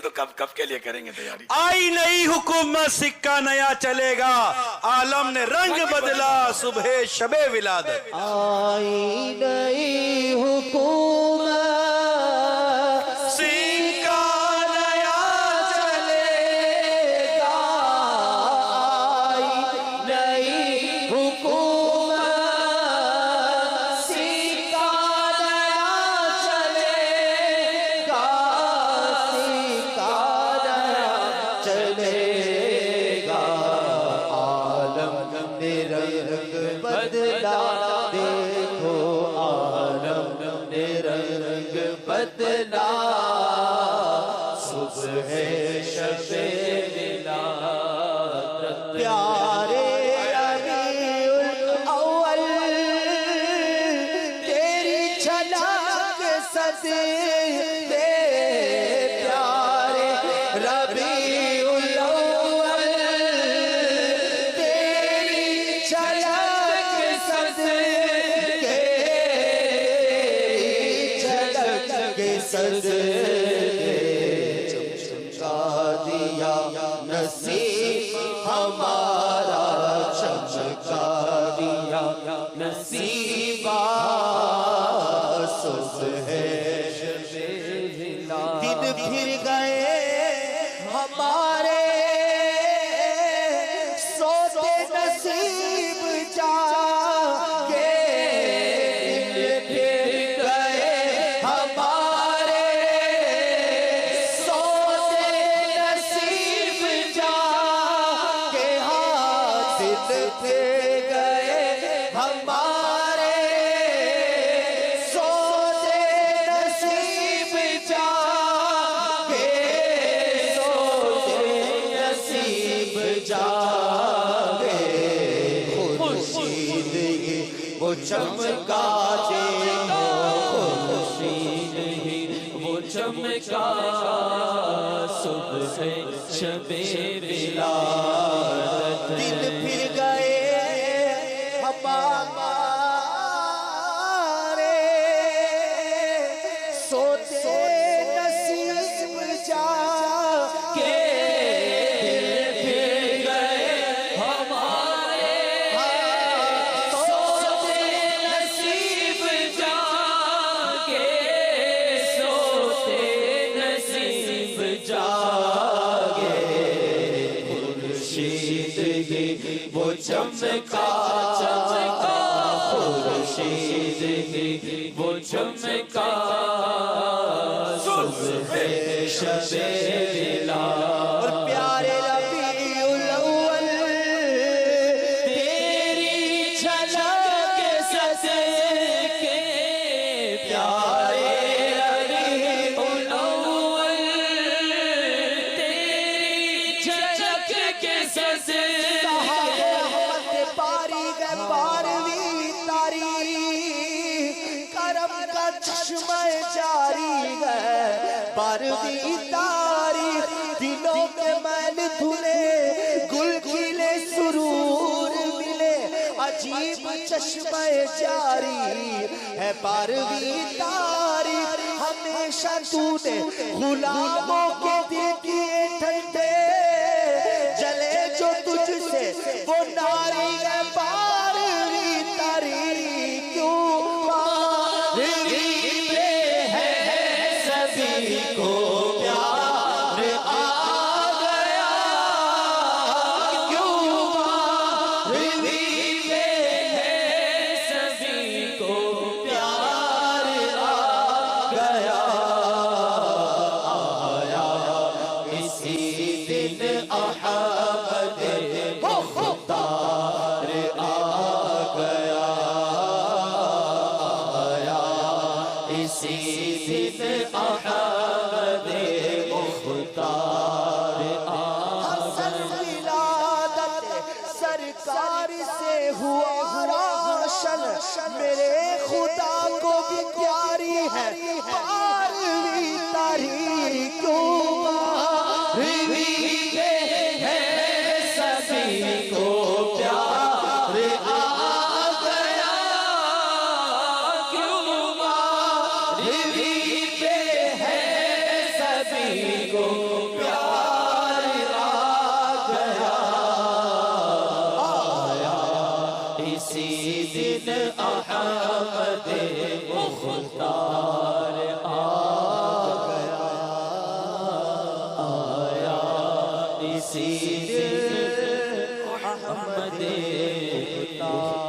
تو کب کے لیے کریں گے تیاری؟ آئی نئی حکومت سکہ نیا چلے گا، عالم نے رنگ بدلا صبح شب ولادت۔ آئی نئی حکومت سکہ نیا چلے گا، آئی نئی حکومت سکہ نیا چلے گا، سکہ نیا چلے گا، عالم نے رنگ بدلا، دیکھو عالم نے رنگ بدلا، صبح شب ولادت۔ پیارے ربیع الاول تیری جھلک صدقے، پیارے ربیع الاول تیری جھلک صدقے، جھلک صدقے چمکا دیا نصیب ہمارا، چمکا دیا نصیب صبح شب ولادت۔ دن پھر گئے ہمارے سوتے نصیب جاگے، دن پھر گئے ہمارے سوتے نصیب جاگے، ہاں دن پھر گئے ہمارے سوتے نصیب جاگے، سوتے نصیب جاگے، خورشید ہی وہ چمکا دیکھو، خورشید ہی وہ چمکا صبح شب ولادت۔ دن پھر گئے ہمارے سوتے نصیب جاگے، دن پھر گئے ہمارے سوتے نصیب جاگے، سوتے نصیب جاگے، خورشید ہی وہ چمکا، چمکا خورشید ہی وہ چمکا صبح شب ولادت۔ اور پیارے ربیع الاول تیری جھلک صدقے، پیارے ربیع الاول تیری جھلک صدقے، صحابہ پاری گئے بارویں تاریخ، کرم کا چشمہ جاری ہے بارویں تاریخ، دلوں کے میل دھلے گل کھلے سرور ملے، عجیب چشمہ جاری ہے بارویں تاریخ، ہمیشہ تو نے غلاموں کے دل کیے ٹھنڈے، جلے جو تجھ سے وہ ناری ہے بارویں تاریخ، کیوں بارویں میں ہے سبھی کو پیار آ گیا، کیوں بارویں میں ہے سبھی کو پیار آ گیا، آیا اسی دن احمد مختار آ گیا، آیا اسی دن احمد مختار آ گیا۔ ولادت سرکار سے ہوا روشن، میرے خدا کو بھی پیاری ہے بارویں تاریخ، کیوں بارویں میں ہے سبھی کو پیار آ گیا، کیوں بارویں میں ہے سبھی کو اسی دن احمد مختار آیا اسی دن احمد مختار